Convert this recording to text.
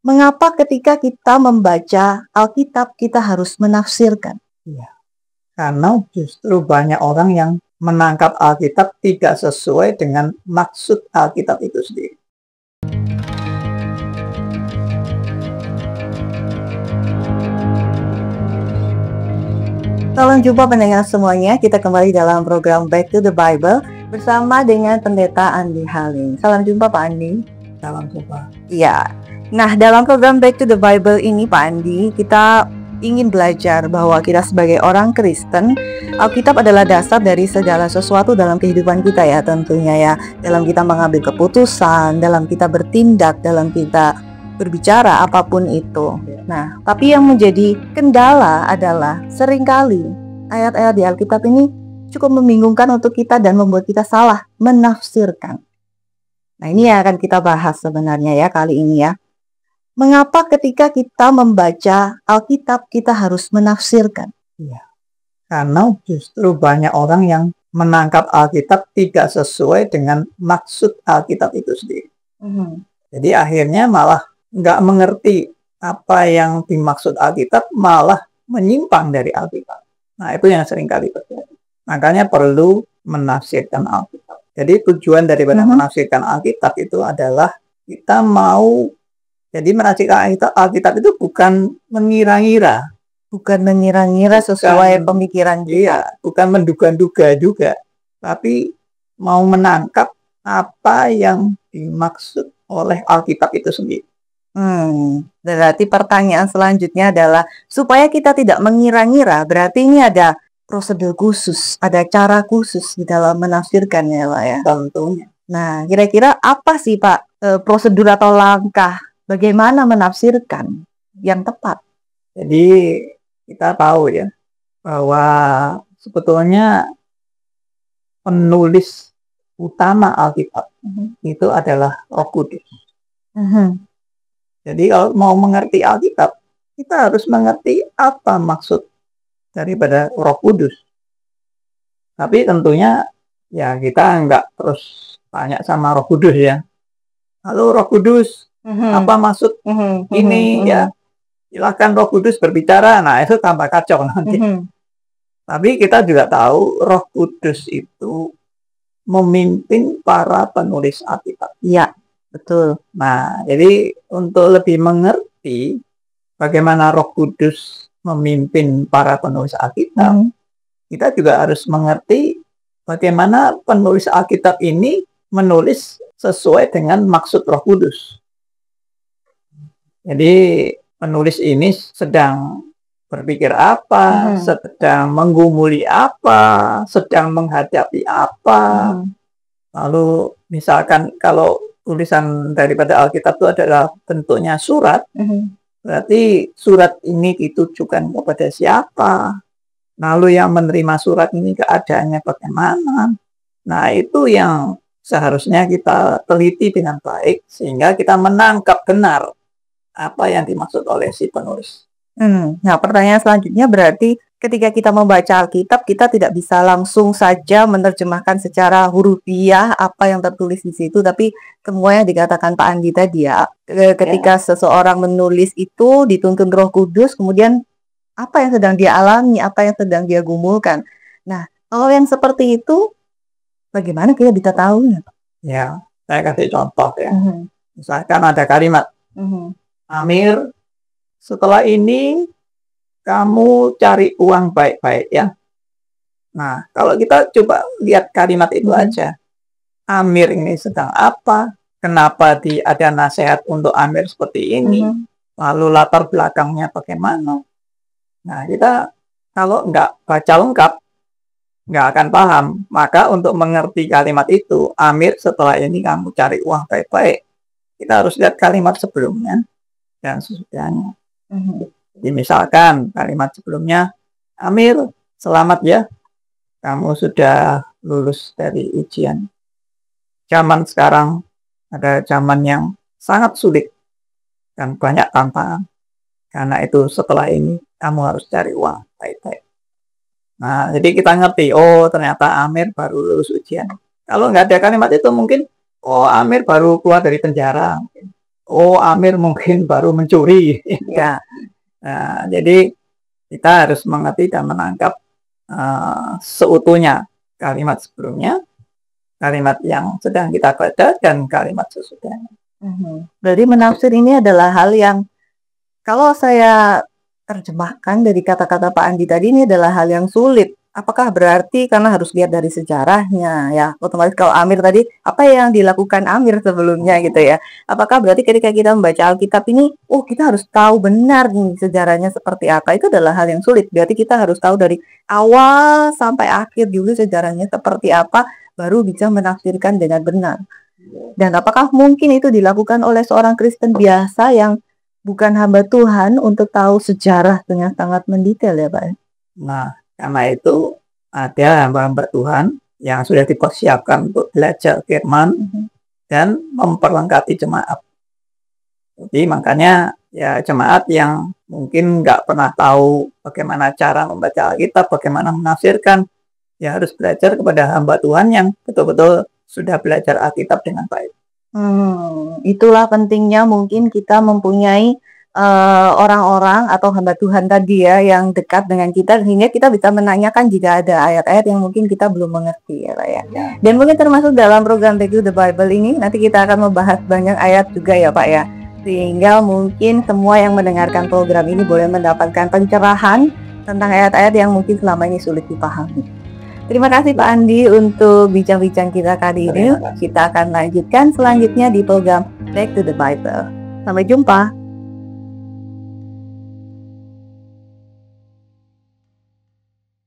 Mengapa ketika kita membaca Alkitab kita harus menafsirkan? Ya, karena justru banyak orang yang menangkap Alkitab tidak sesuai dengan maksud Alkitab itu sendiri. Salam jumpa pendengar semuanya, kita kembali dalam program Back to the Bible bersama dengan Pendeta Andi Halim. Salam jumpa Pak Andi. Salam jumpa. Iya. Nah, dalam program Back to the Bible ini Pak Andi, kita ingin belajar bahwa kita sebagai orang Kristen, Alkitab adalah dasar dari segala sesuatu dalam kehidupan kita ya tentunya ya. Dalam kita mengambil keputusan, dalam kita bertindak, dalam kita berbicara apapun itu. Nah, tapi yang menjadi kendala adalah seringkali ayat-ayat di Alkitab ini cukup membingungkan untuk kita dan membuat kita salah menafsirkan. Nah, ini yang akan kita bahas sebenarnya ya kali ini ya. Mengapa ketika kita membaca Alkitab kita harus menafsirkan? Ya, karena justru banyak orang yang menangkap Alkitab tidak sesuai dengan maksud Alkitab itu sendiri. Jadi akhirnya malah nggak mengerti apa yang dimaksud Alkitab, malah menyimpang dari Alkitab. Nah, itu yang sering kali terjadi. Makanya perlu menafsirkan Alkitab. Jadi tujuan daripada menafsirkan Alkitab itu adalah kita mau, jadi menafsirkan Alkitab itu bukan mengira-ngira. Bukan mengira-ngira sesuai pemikiran kita. Iya, bukan menduga-duga juga. Tapi mau menangkap apa yang dimaksud oleh Alkitab itu sendiri. Berarti pertanyaan selanjutnya adalah supaya kita tidak mengira-ngira, berarti ini ada prosedur khusus, ada cara khusus di dalam menafsirkannya Pak ya. Tentunya. Nah, kira-kira apa sih Pak prosedur atau langkah bagaimana menafsirkan yang tepat? Jadi kita tahu ya bahwa sebetulnya penulis utama Alkitab itu adalah Roh Kudus. Jadi kalau mau mengerti Alkitab, kita harus mengerti apa maksud daripada Roh Kudus. Tapi tentunya ya kita nggak terus tanya sama Roh Kudus ya. Halo Roh Kudus, apa maksud ini ya? Silakan Roh Kudus berbicara. Nah, itu tambah kacau nanti. Tapi kita juga tahu Roh Kudus itu memimpin para penulis Alkitab. Iya. Betul. Nah, jadi untuk lebih mengerti bagaimana Roh Kudus memimpin para penulis Alkitab, kita juga harus mengerti bagaimana penulis Alkitab ini menulis sesuai dengan maksud Roh Kudus. Jadi penulis ini sedang berpikir apa, sedang menggumuli apa, sedang menghadapi apa. Lalu misalkan kalau tulisan daripada Alkitab itu adalah bentuknya surat, berarti surat ini ditujukan kepada siapa, lalu yang menerima surat ini keadaannya bagaimana. Nah, itu yang seharusnya kita teliti dengan baik sehingga kita menangkap benar apa yang dimaksud oleh si penulis. Nah, pertanyaan selanjutnya berarti ketika kita membaca Alkitab, kita tidak bisa langsung saja menerjemahkan secara hurufiah apa yang tertulis di situ, tapi semua yang dikatakan Pak Andi tadi ya, ketika seseorang menulis itu dituntun Roh Kudus, kemudian apa yang sedang dia alami, apa yang sedang dia gumulkan. Nah, kalau yang seperti itu, bagaimana kita bisa tahu? Ya, saya kasih contoh ya. Misalkan ada kalimat, Amir, setelah ini kamu cari uang baik-baik ya. Nah, kalau kita coba lihat kalimat itu aja. Amir ini sedang apa? Kenapa ada nasihat untuk Amir seperti ini? Lalu latar belakangnya bagaimana? Nah, kita kalau nggak baca lengkap, nggak akan paham. Maka untuk mengerti kalimat itu, Amir setelah ini kamu cari uang baik-baik, kita harus lihat kalimat sebelumnya dan sesudahnya. Jadi misalkan kalimat sebelumnya, Amir, selamat ya, kamu sudah lulus dari ujian. Zaman sekarang ada zaman yang sangat sulit dan banyak tantangan. Karena itu setelah ini kamu harus cari uang baik-baik. Nah, jadi kita ngerti, oh ternyata Amir baru lulus ujian. Kalau nggak ada kalimat itu mungkin, oh Amir baru keluar dari penjara. oh Amir mungkin baru mencuri. Ya. Nah, jadi kita harus mengerti dan menangkap seutuhnya kalimat sebelumnya, kalimat yang sedang kita baca, dan kalimat sesudahnya. Berarti menafsir ini adalah hal yang, kalau saya terjemahkan dari kata-kata Pak Andi tadi, ini adalah hal yang sulit. Apakah berarti karena harus lihat dari sejarahnya ya, otomatis kalau Amir tadi, apa yang dilakukan Amir sebelumnya gitu ya. Apakah berarti ketika kita membaca Alkitab ini, oh kita harus tahu benar nih sejarahnya seperti apa, itu adalah hal yang sulit. Berarti kita harus tahu dari awal sampai akhir dulu sejarahnya seperti apa, baru bisa menafsirkan dengan benar. Dan apakah mungkin itu dilakukan oleh seorang Kristen biasa yang bukan hamba Tuhan untuk tahu sejarah dengan sangat mendetail ya Pak? Nah, karena itu ada hamba-hamba Tuhan yang sudah dipersiapkan untuk belajar firman dan memperlengkapi jemaat. Jadi makanya ya jemaat yang mungkin nggak pernah tahu bagaimana cara membaca Alkitab, bagaimana menafsirkan, ya harus belajar kepada hamba Tuhan yang betul-betul sudah belajar Alkitab dengan baik. Itulah pentingnya mungkin kita mempunyai orang-orang atau hamba Tuhan tadi ya yang dekat dengan kita, sehingga kita bisa menanyakan jika ada ayat-ayat yang mungkin kita belum mengerti ya Pak ya. Dan mungkin termasuk dalam program Back to the Bible ini nanti kita akan membahas banyak ayat juga ya Pak ya, sehingga mungkin semua yang mendengarkan program ini boleh mendapatkan pencerahan tentang ayat-ayat yang mungkin selama ini sulit dipahami. Terima kasih Pak Andi untuk bincang-bincang kita kali ini. Kita akan lanjutkan selanjutnya di program Back to the Bible. Sampai jumpa.